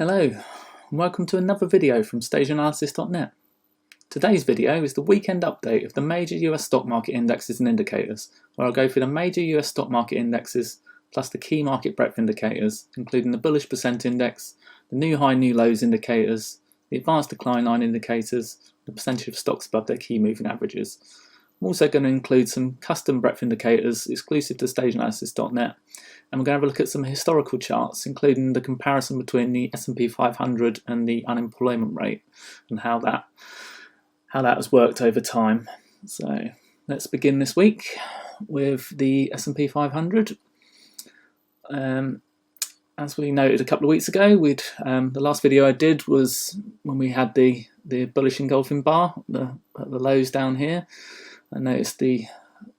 Hello, and welcome to another video from stageanalysis.net. Today's video is the weekend update of the major US stock market indexes and indicators, where I'll go through the major US stock market indexes plus the key market breadth indicators, including the Bullish percent index, the new high, new lows indicators, the advanced decline line indicators, the percentage of stocks above their key moving averages. I'm also going to include some custom breadth indicators exclusive to stageanalysis.net, and we're going to have a look at some historical charts, including the comparison between the S&P 500 and the unemployment rate, and how that has worked over time. So let's begin this week with the S&P 500. As we noted a couple of weeks ago, the last video I did was when we had the bullish engulfing bar at the lows down here. I noticed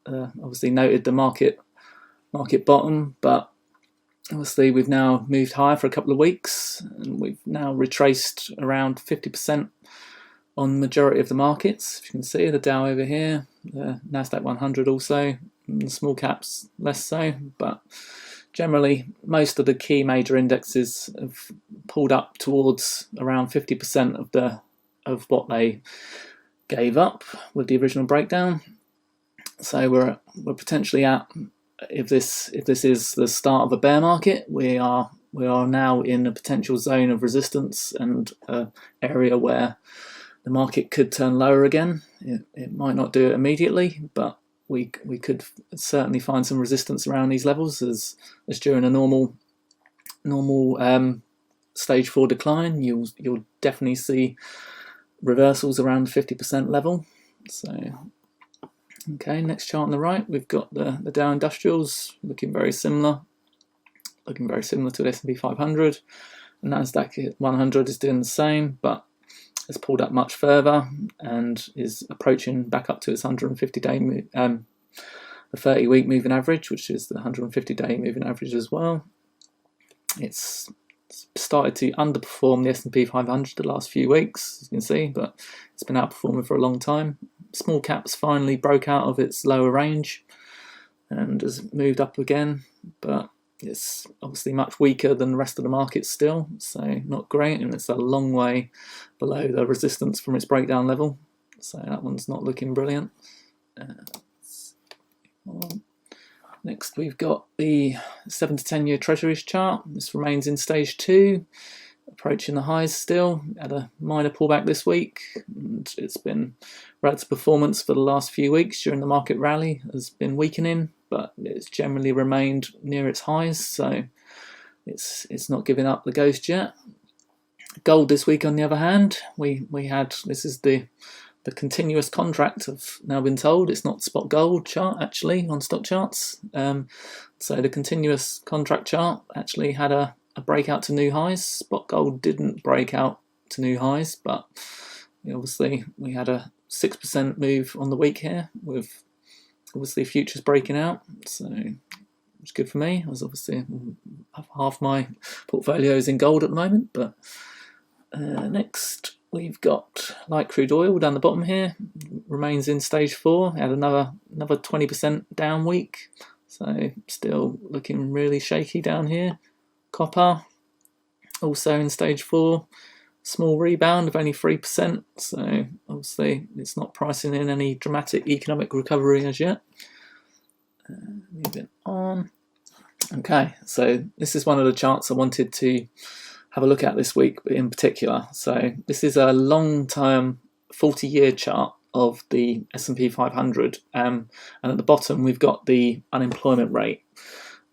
obviously noted the market bottom, but obviously we've now moved higher for a couple of weeks, and we've now retraced around 50% on the majority of the markets. If you can see the Dow over here, the Nasdaq 100 also, and the small caps less so, but generally most of the key major indexes have pulled up towards around 50% of what they gave up with the original breakdown. So we're potentially at, if this is the start of a bear market, we are now in a potential zone of resistance and an area where the market could turn lower again. It might not do it immediately, but we could certainly find some resistance around these levels as during a normal stage 4 decline. You'll definitely see reversals around the 50% level. So okay, next chart on the right, we've got the Dow Industrials looking very similar to the S&P 500. The Nasdaq 100 is doing the same, but it's pulled up much further and is approaching back up to its 150-day the 30-week moving average, which is the 150-day moving average as well. It's started to underperform the S&P 500 the last few weeks, as you can see, but it's been outperforming for a long time. Small caps finally broke out of its lower range and has moved up again, but it's obviously much weaker than the rest of the market still, so not great, and it's a long way below the resistance from its breakdown level, so that one's not looking brilliant. Next, we've got the 7 to 10 year Treasuries chart. This remains in stage 2, approaching the highs still. Had a minor pullback this week, and it's been relative performance for the last few weeks during the market rally has been weakening, but it's generally remained near its highs, so it's not giving up the ghost yet. Gold this week, on the other hand, we had, this is the continuous contract, I've now been told. It's not spot gold chart actually on stock charts. So the continuous contract chart actually had a breakout to new highs. Spot gold didn't break out to new highs, but obviously we had a 6% move on the week here, with obviously futures breaking out, so it's good for me. I was obviously half my portfolio is in gold at the moment. But next, we've got light crude oil down the bottom here, remains in stage 4, had another 20% down week, so still looking really shaky down here. Copper also in stage 4, small rebound of only 3%, so obviously it's not pricing in any dramatic economic recovery as yet. Moving on. Okay, so this is one of the charts I wanted to have a look at this week in particular. So this is a long-term 40-year chart of the S&P 500, and at the bottom we've got the unemployment rate.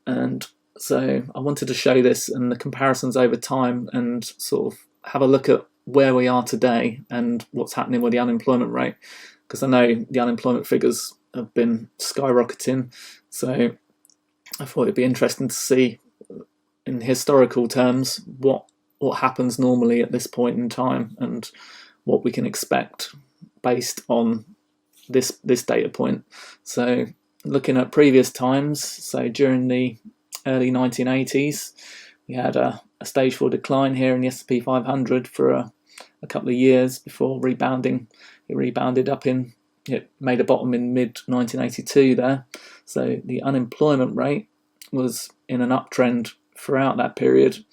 And so I wanted to show this and the comparisons over time, and sort of have a look at where we are today and what's happening with the unemployment rate, because I know the unemployment figures have been skyrocketing. So I thought it'd be interesting to see in historical terms what happens normally at this point in time and what we can expect based on this data point. So looking at previous times, so during the early 1980s, we had a stage 4 decline here in the S&P 500 for a couple of years before rebounding. It rebounded up it made a bottom in mid 1982 there. So the unemployment rate was in an uptrend throughout that period,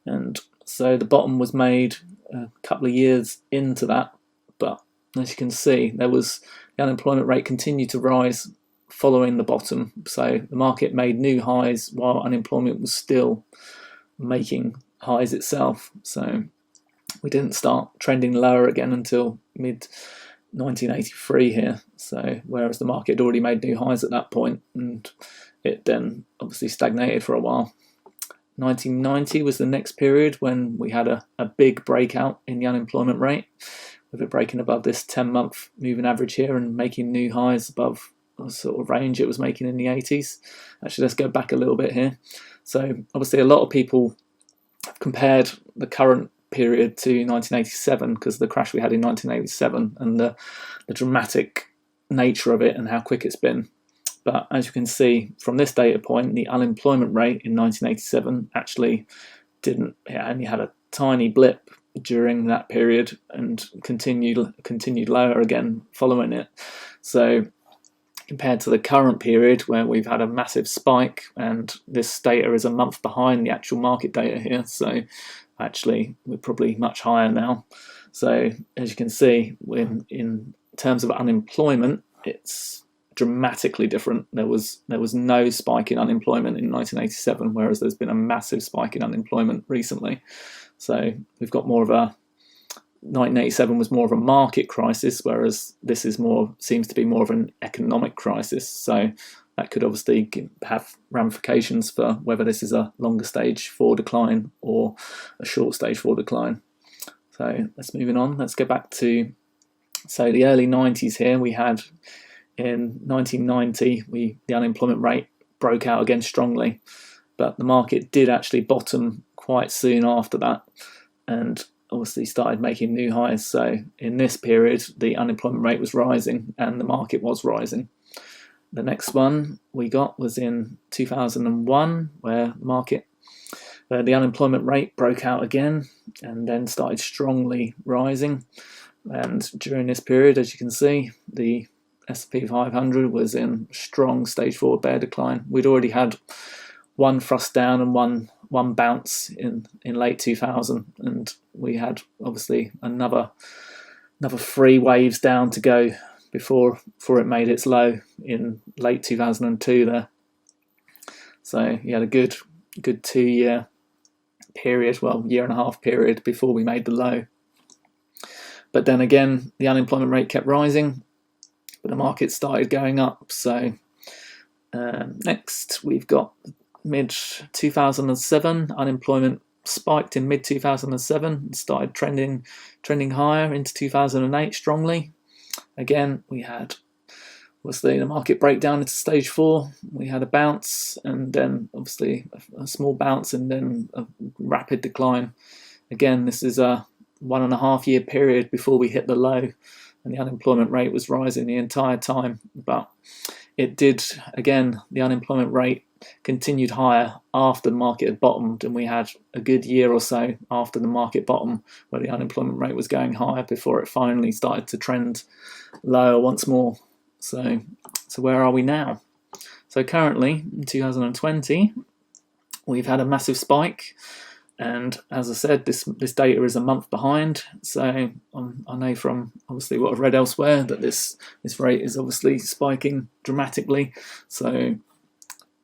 and So the bottom was made a couple of years into that, but as you can see, the unemployment rate continued to rise following the bottom. So the market made new highs while unemployment was still making highs itself. So we didn't start trending lower again until mid 1983 here. So whereas the market had already made new highs at that point, and it then obviously stagnated for a while. 1990 was the next period when we had a big breakout in the unemployment rate, with it breaking above this 10-month moving average here and making new highs above the sort of range it was making in the 80s. Actually, let's go back a little bit here. So obviously a lot of people have compared the current period to 1987 because of the crash we had in 1987 and the dramatic nature of it and how quick it's been. But as you can see from this data point, the unemployment rate in 1987 actually didn't, it only had a tiny blip during that period and continued lower again following it. So compared to the current period where we've had a massive spike, and this data is a month behind the actual market data here, so actually we're probably much higher now. So as you can see, in terms of unemployment, it's dramatically different. There was no spike in unemployment in 1987, whereas there's been a massive spike in unemployment recently. So we've got more of a 1987 was more of a market crisis, whereas this seems to be more of an economic crisis. So that could obviously have ramifications for whether this is a longer stage 4 decline or a short stage 4 decline. So let's move on. Let's go back to the early 90s here. We had in 1990 the unemployment rate broke out again strongly, but the market did actually bottom quite soon after that and obviously started making new highs. So in this period the unemployment rate was rising and the market was rising. The next one we got was in 2001, where the unemployment rate broke out again and then started strongly rising. And during this period, as you can see, the S&P 500 was in strong stage 4 bear decline. We'd already had one thrust down and one bounce in late 2000, and we had obviously another 3 waves down to go before it made its low in late 2002 there. So you had a good 2-year period, well, year and a half period before we made the low. But then again, the unemployment rate kept rising, but the market started going up. So next we've got mid-2007. Unemployment spiked in mid-2007 and started trending higher into 2008 strongly. Again, we had obviously the market break down into stage 4. We had a bounce and then obviously a small bounce and then a rapid decline. Again, this is a 1.5-year period before we hit the low, and the unemployment rate was rising the entire time. But it did, again, the unemployment rate continued higher after the market had bottomed, and we had a good year or so after the market bottom where the unemployment rate was going higher before it finally started to trend lower once more. So where are we now? So currently in 2020 we've had a massive spike, and as I said, this data is a month behind. So I know from obviously what I've read elsewhere that this rate is obviously spiking dramatically. So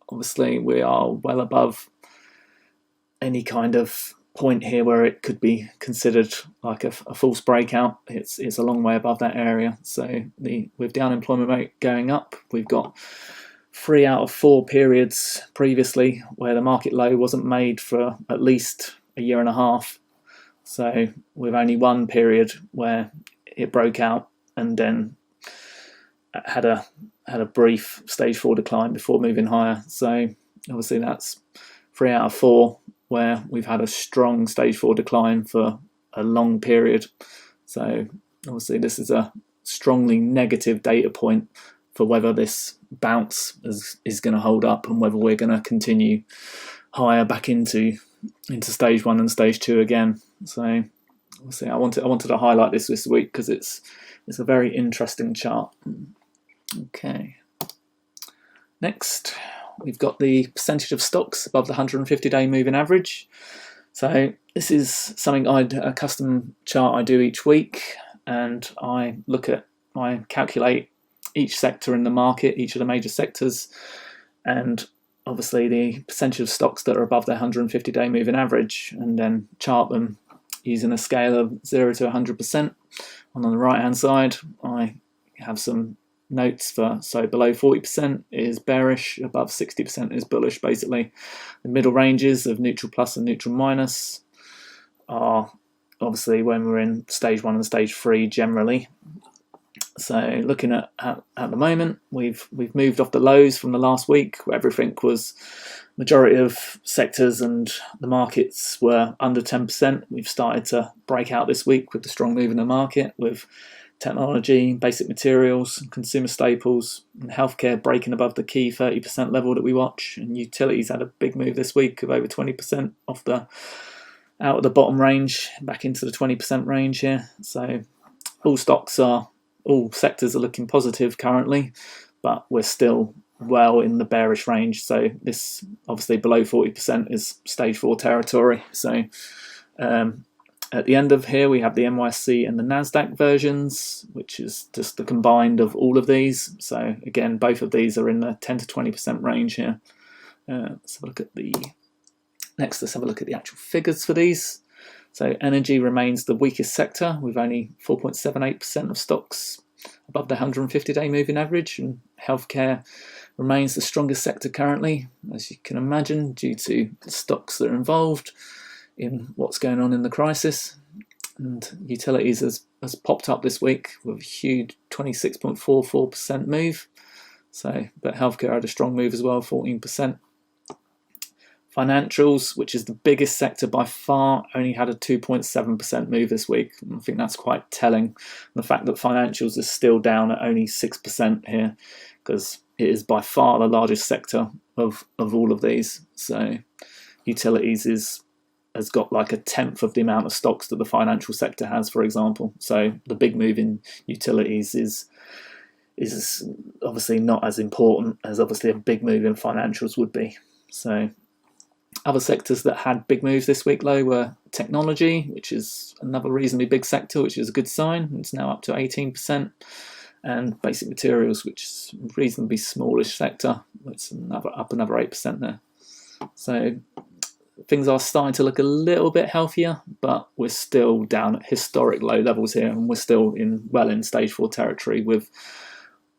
obviously we are well above any kind of point here where it could be considered like a false breakout. It's a long way above that area. So with the unemployment rate going up, we've got 3 out of 4 periods previously where the market low wasn't made for at least a year and a half. So with only one period where it broke out and then had a brief stage 4 decline before moving higher. So obviously that's 3 out of 4 where we've had a strong stage 4 decline for a long period. So obviously this is a strongly negative data point for whether this bounce is going to hold up and whether we're going to continue higher back into stage 1 and stage 2 again. So obviously I wanted to highlight this week because it's a very interesting chart. Okay. Next, we've got the percentage of stocks above the 150-day moving average. So this is something a custom chart I do each week, and I calculate each sector in the market, each of the major sectors, and obviously the percentage of stocks that are above their 150-day moving average, and then chart them using a scale of 0 to 100%. And on the right hand side, I have some notes for, so below 40% is bearish, above 60% is bullish. Basically, the middle ranges of neutral plus and neutral minus are obviously when we're in stage 1 and stage 3 generally. So looking at the moment, we've moved off the lows from the last week, where everything was, majority of sectors and the markets were under 10%. We've started to break out this week with the strong move in the market, with technology, basic materials, consumer staples, and healthcare breaking above the key 30% level that we watch. And utilities had a big move this week of over 20% out of the bottom range, back into the 20% range here. So all sectors are looking positive currently, but we're still well in the bearish range. So this, obviously below 40%, is stage 4 territory. So at the end of here, we have the NYSE and the Nasdaq versions, which is just the combined of all of these. So again, both of these are in the 10 to 20% range here. Let's have a look at the actual figures for these. So energy remains the weakest sector, with only 4.78% of stocks above the 150-day moving average, and healthcare remains the strongest sector currently, as you can imagine, due to the stocks that are involved in what's going on in the crisis. And utilities has popped up this week with a huge 26.44% move. So, but healthcare had a strong move as well, 14%. Financials, which is the biggest sector by far, only had a 2.7% move this week. I think that's quite telling. The fact that financials is still down at only 6% here, because it is by far the largest sector of all of these. So utilities has got like a tenth of the amount of stocks that the financial sector has, for example. So the big move in utilities is obviously not as important as obviously a big move in financials would be. So other sectors that had big moves this week, though, were technology, which is another reasonably big sector, which is a good sign. It's now up to 18%. And basic materials, which is a reasonably smallish sector. It's up another 8% there. So things are starting to look a little bit healthier, but we're still down at historic low levels here, and we're still in stage 4 territory, with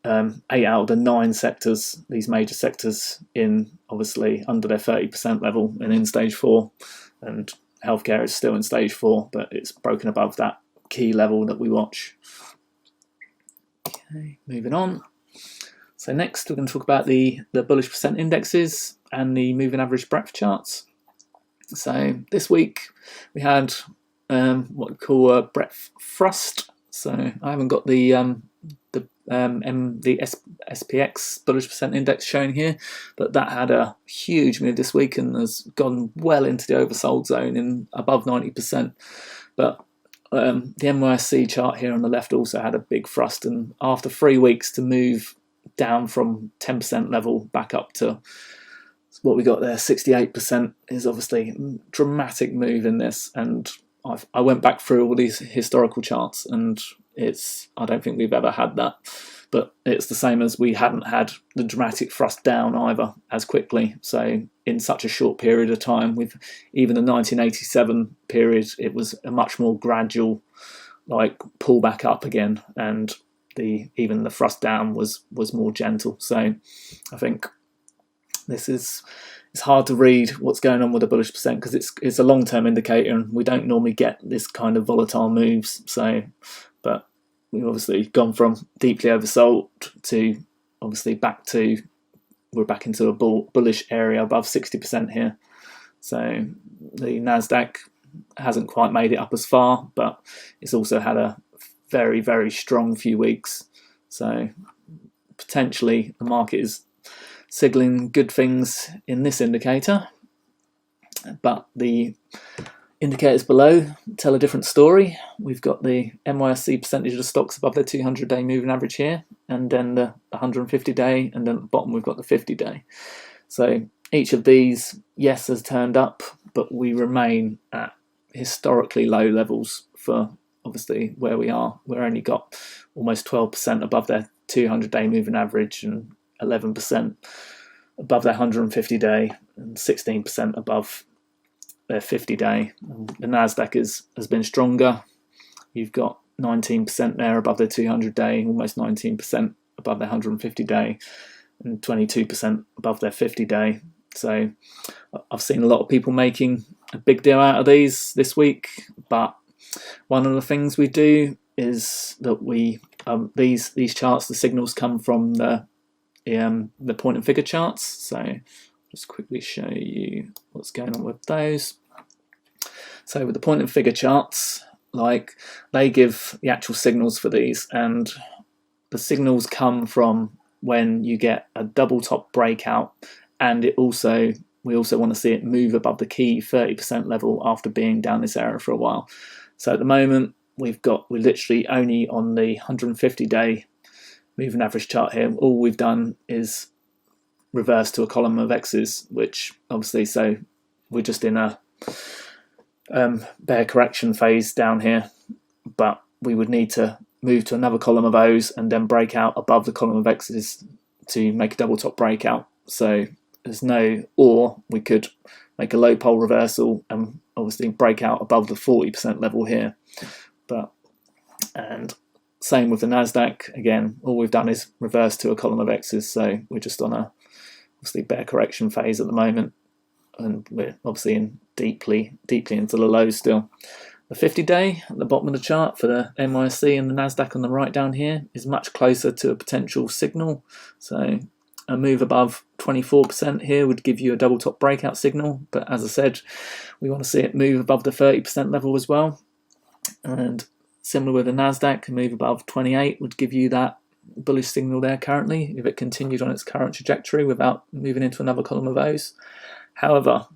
8 out of the 9 sectors, these major sectors, in obviously under their 30% level and in stage 4. And healthcare is still in stage 4, but it's broken above that key level that we watch. Okay, moving on. So next we're going to talk about the bullish percent indexes and the moving average breadth charts. So this week we had what we call a breadth thrust. So I haven't got the SPX bullish percent index shown here, but that had a huge move this week and has gone well into the oversold zone in above 90%. But the NYSE chart here on the left also had a big thrust, and after 3 weeks to move down from 10% level back up to what we got there, 68%, is obviously a dramatic move in this. And I went back through all these historical charts, and I don't think we've ever had that. But it's the same as we hadn't had the dramatic thrust down either as quickly. So in such a short period of time, with even the 1987 period, it was a much more gradual like pullback up again, and even the thrust down was more gentle. So I think it's hard to read what's going on with the bullish percent, because it's a long-term indicator, and we don't normally get this kind of volatile moves. So, but we've obviously gone from deeply oversold to obviously we're back into a bullish area above 60% here. So the Nasdaq hasn't quite made it up as far, but it's also had a very, very strong few weeks. So potentially the market is signaling good things in this indicator, but the indicators below tell a different story. We've got the NYSE percentage of stocks above their 200-day moving average here, and then the 150-day, and then at the bottom we've got the 50-day. So each of these, yes, has turned up, but we remain at historically low levels for obviously where we are. We're only got almost 12% above their 200-day moving average and 11% above their 150-day and 16% above their 50-day. The Nasdaq has been stronger. You've got 19% there above their 200-day, almost 19% above their 150-day, and 22% above their 50-day. So I've seen a lot of people making a big deal out of these this week, but one of the things we do is that we these charts, the signals come from the point and figure charts. So just quickly show you what's going on with those. So with the point and figure charts, like, they give the actual signals for these, and the signals come from when you get a double top breakout, and we also want to see it move above the key 30% level after being down this area for a while. So at the moment we're literally only on the 150-day moving average chart here. All we've done is reverse to a column of X's, which obviously, so we're just in a bear correction phase down here, but we would need to move to another column of O's and then break out above the column of X's to make a double top breakout. So there's no, or we could make a low pole reversal and obviously break out above the 40% level here. And same with the Nasdaq. Again, all we've done is reverse to a column of X's, so we're just on a obviously bear correction phase at the moment, and we're obviously in deeply into the lows still. The 50-day at the bottom of the chart for the NYSE and the Nasdaq on the right down here is much closer to a potential signal. So a move above 24% here would give you a double top breakout signal, but as I said, we want to see it move above the 30% level as well. And similar with the Nasdaq, a move above 28 would give you that bullish signal there currently, if it continued on its current trajectory without moving into another column of O's. However,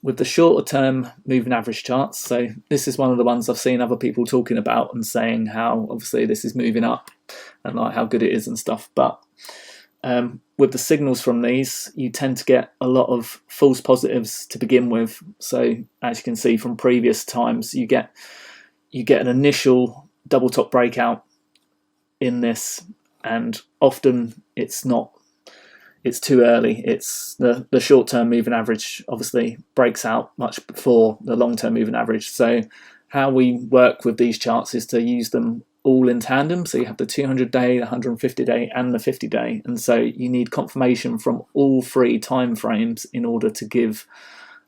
with the shorter term moving average charts, so this is one of the ones I've seen other people talking about and saying how obviously this is moving up and like how good it is and stuff, but with the signals from these, you tend to get a lot of false positives to begin with. So as you can see from previous times, you get an initial double top breakout in this, and often it's too early. It's the short-term moving average obviously breaks out much before the long-term moving average. So how we work with these charts is to use them all in tandem. So you have the 200-day, the 150-day, and the 50-day, and so you need confirmation from all three time frames in order to give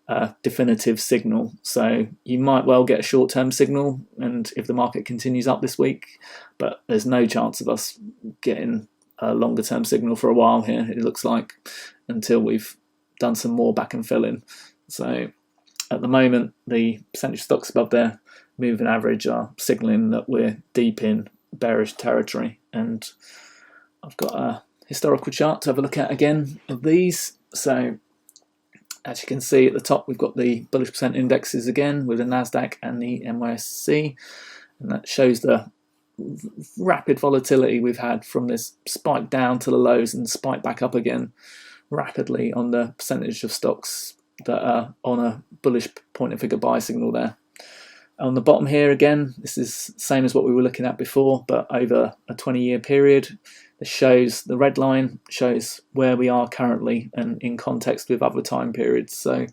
a definitive signal. So you might well get a short-term signal, and if the market continues up this week, but there's no chance of us getting a longer term signal for a while here, it looks like, until we've done some more back and fill in. So at the moment, the percentage stocks above their moving average are signaling that we're deep in bearish territory. And I've got a historical chart to have a look at again of these. So as you can see at the top, we've got the bullish percent indexes again with the Nasdaq and the NYSE, and that shows the rapid volatility we've had from this spike down to the lows and spike back up again rapidly on the percentage of stocks that are on a bullish point and figure buy signal there. On the bottom here again, this is the same as what we were looking at before, but over a 20-year period. This shows, the red line shows where we are currently and in context with other time periods. So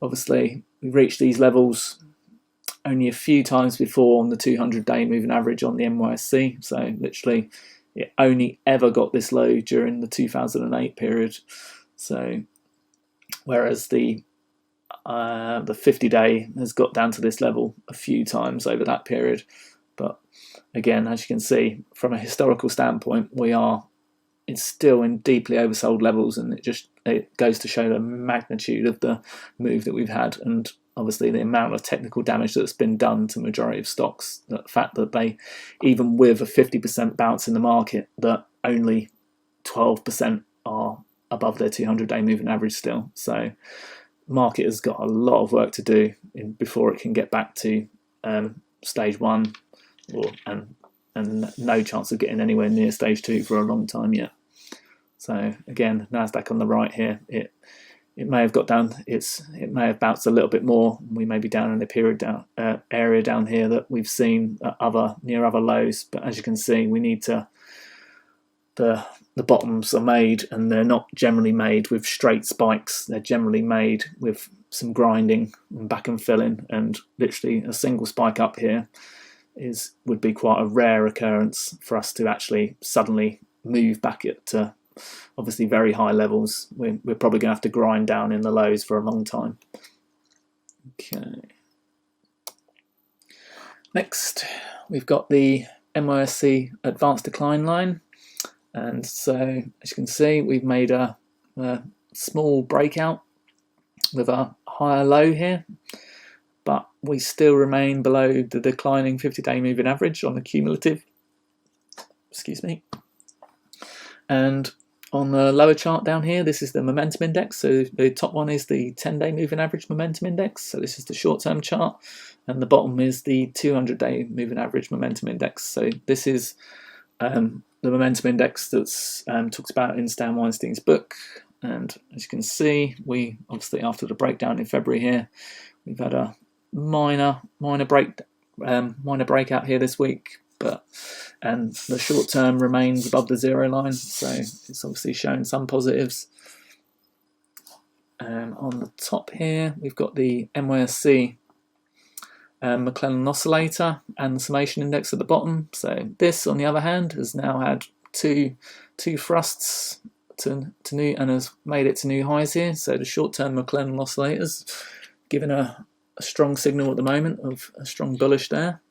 obviously we reached these levels only a few times before on the 200-day moving average on the NYSE. So literally it only ever got this low during the 2008 period. So whereas the 50-day has got down to this level a few times over that period. But again, as you can see, from a historical standpoint, it's still in deeply oversold levels, and it goes to show the magnitude of the move that we've had, and obviously the amount of technical damage that's been done to the majority of stocks. The fact that they, even with a 50% bounce in the market, that only 12% are above their 200-day moving average still. So market has got a lot of work to do before it can get back to stage one, and no chance of getting anywhere near stage two for a long time yet. So again, Nasdaq on the right here, it it may have got down. It may have bounced a little bit more. We may be down in the period down area down here that we've seen near other lows. But as you can see, we need to. The bottoms are made, and they're not generally made with straight spikes. They're generally made with some grinding and back and filling, and literally a single spike up here would be quite a rare occurrence for us to actually suddenly move back to obviously very high levels. We're probably going to have to grind down in the lows for a long time. Okay. Next, we've got the NYSE advanced decline line. And so, as you can see, we've made a small breakout with a higher low here, but we still remain below the declining 50-day moving average on the cumulative. Excuse me. And on the lower chart down here, this is the momentum index. So the top one is the 10-day moving average momentum index. So this is the short-term chart, and the bottom is the 200-day moving average momentum index. So this is the momentum index that's talked about in Stan Weinstein's book. And as you can see, we obviously, after the breakdown in February here, we've had a minor breakout here this week, and the short term remains above the zero line, so it's obviously showing some positives. On the top here, we've got the NYSE McClellan oscillator and the summation index at the bottom. So this, on the other hand, has now had two thrusts to new, and has made it to new highs here. So the short-term McClellan oscillators given a strong signal at the moment of a strong bullish there.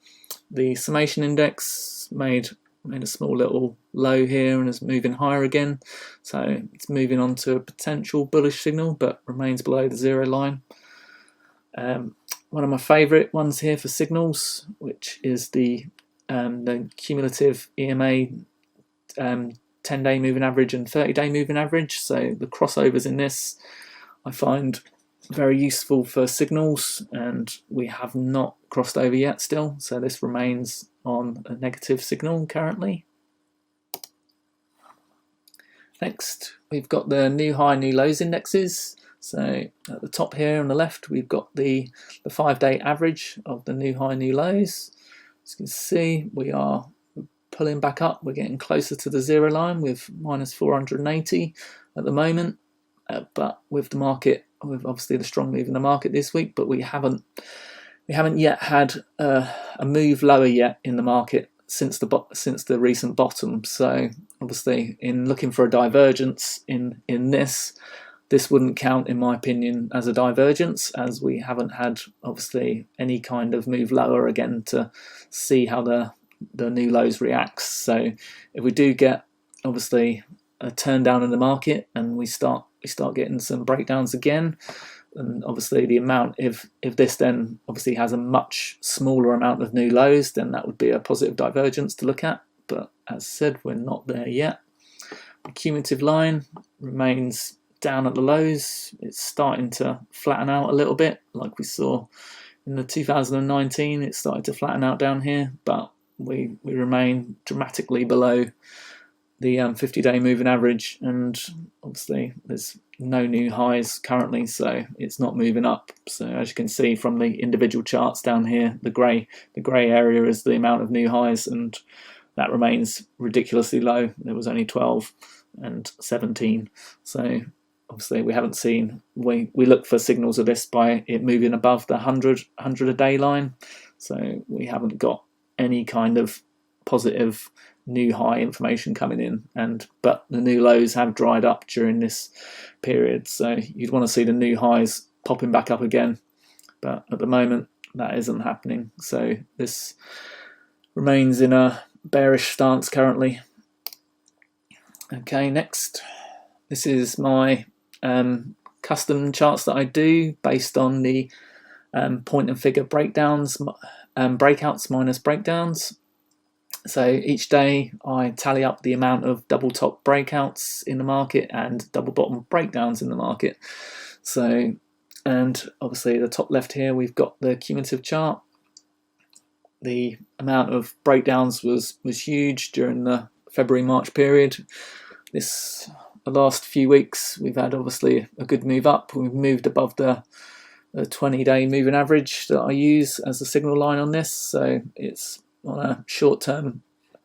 The summation index made a small little low here and is moving higher again. So it's moving on to a potential bullish signal, but remains below the zero line. One of my favourite ones here for signals, which is the cumulative EMA 10-day moving average and 30-day moving average. So the crossovers in this I find very useful for signals, and we have not crossed over yet still. So this remains on a negative signal currently. Next, we've got the new high, new lows indexes. So at the top here on the left, we've got the 5-day average of the new high, new lows. As you can see, we are pulling back up. We're getting closer to the zero line with minus 480 at the moment. But with the market, with obviously the strong move in the market this week, but we haven't yet had a move lower yet in the market since the recent bottom. So obviously, in looking for a divergence in this wouldn't count, in my opinion, as a divergence, as we haven't had obviously any kind of move lower again to see how the new lows reacts. So if we do get obviously a turn down in the market and we start getting some breakdowns again, and obviously the amount, if this then obviously has a much smaller amount of new lows, then that would be a positive divergence to look at. But as said, we're not there yet. The cumulative line remains down at the lows. It's starting to flatten out a little bit, like we saw in the 2019. It started to flatten out down here, but we remain dramatically below the 50-day moving average, and obviously there's no new highs currently, so it's not moving up. So as you can see from the individual charts down here, the grey area is the amount of new highs, and that remains ridiculously low. There was only 12 and 17. So obviously we haven't seen, we look for signals of this by it moving above the 100 a day line. So we haven't got any kind of positive new high information coming in, but the new lows have dried up during this period. So you'd want to see the new highs popping back up again, but at the moment that isn't happening. So this remains in a bearish stance currently. Okay, next, this is my custom charts that I do based on the point and figure breakdowns, breakouts minus breakdowns. So each day I tally up the amount of double top breakouts in the market and double bottom breakdowns in the market. So, and obviously the top left here we've got the cumulative chart. The amount of breakdowns was huge during the February-March period. This last few weeks we've had obviously a good move up. We've moved above the 20-day moving average that I use as a signal line on this, so it's on a short-term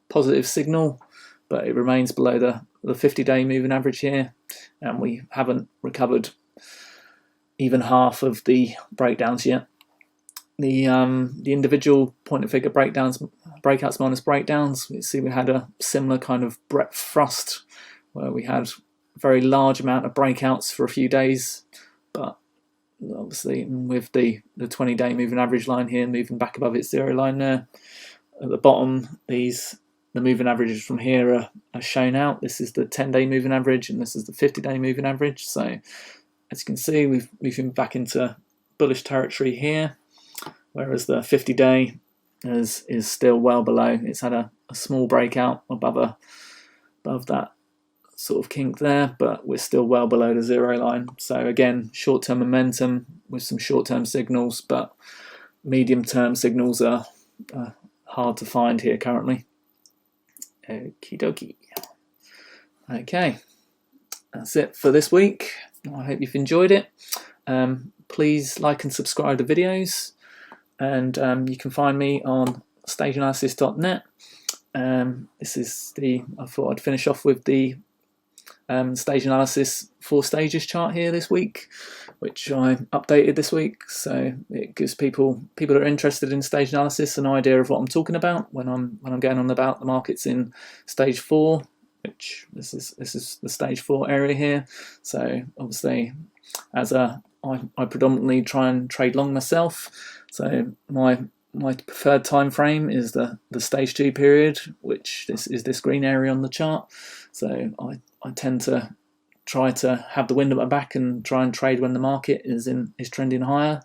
positive signal, but it remains below the 50-day moving average here, and we haven't recovered even half of the breakdowns yet. The individual point of figure breakouts minus breakdowns, we see we had a similar kind of breadth thrust where we had a very large amount of breakouts for a few days, but obviously with the 20-day moving average line here moving back above its zero line there at the bottom, the moving averages from here are shown out. This is the 10-day moving average and this is the 50-day moving average. So as you can see, we've been back into bullish territory here, whereas the 50-day is still well below. It's had a small breakout above that sort of kink there, but we're still well below the zero line. So again, short-term momentum with some short-term signals, but medium-term signals are hard to find here currently. Okie dokie. Okay, that's it for this week. I hope you've enjoyed it. Please like and subscribe to videos, and you can find me on stageanalysis.net. I thought I'd finish off with the stage analysis 4 stages chart here this week, which I updated this week, so it gives people that are interested in stage analysis an idea of what I'm talking about when I'm going on about the markets in stage 4, which this is the stage 4 area here. So obviously, I predominantly try and trade long myself, so my preferred time frame is the stage 2 period, which is this green area on the chart. So I tend to try to have the wind at my back and try and trade when the market is trending higher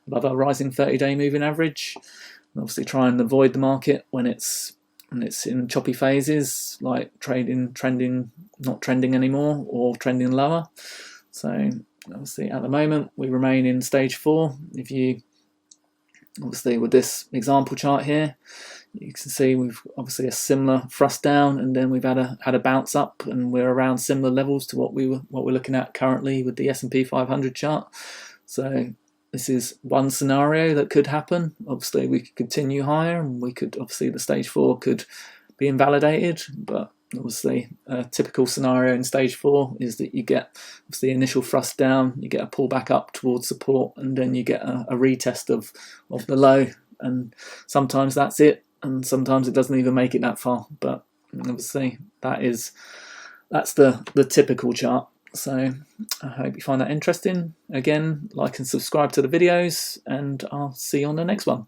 above a rising 30-day moving average. And obviously try and avoid the market when it's in choppy phases, like not trending anymore or trending lower. So obviously at the moment we remain in stage 4. If you obviously with this example chart here, you can see we've obviously a similar thrust down, and then we've had a bounce up, and we're around similar levels to what we're looking at currently with the S&P 500 chart. So this is one scenario that could happen. Obviously we could continue higher, and we could obviously the stage 4 could be invalidated, but obviously a typical scenario in stage 4 is that you get obviously initial thrust down, you get a pullback up towards support, and then you get a retest of the low, and sometimes that's it, and sometimes it doesn't even make it that far. But obviously that's the typical chart. So I hope you find that interesting. Again, like and subscribe to the videos, and I'll see you on the next one.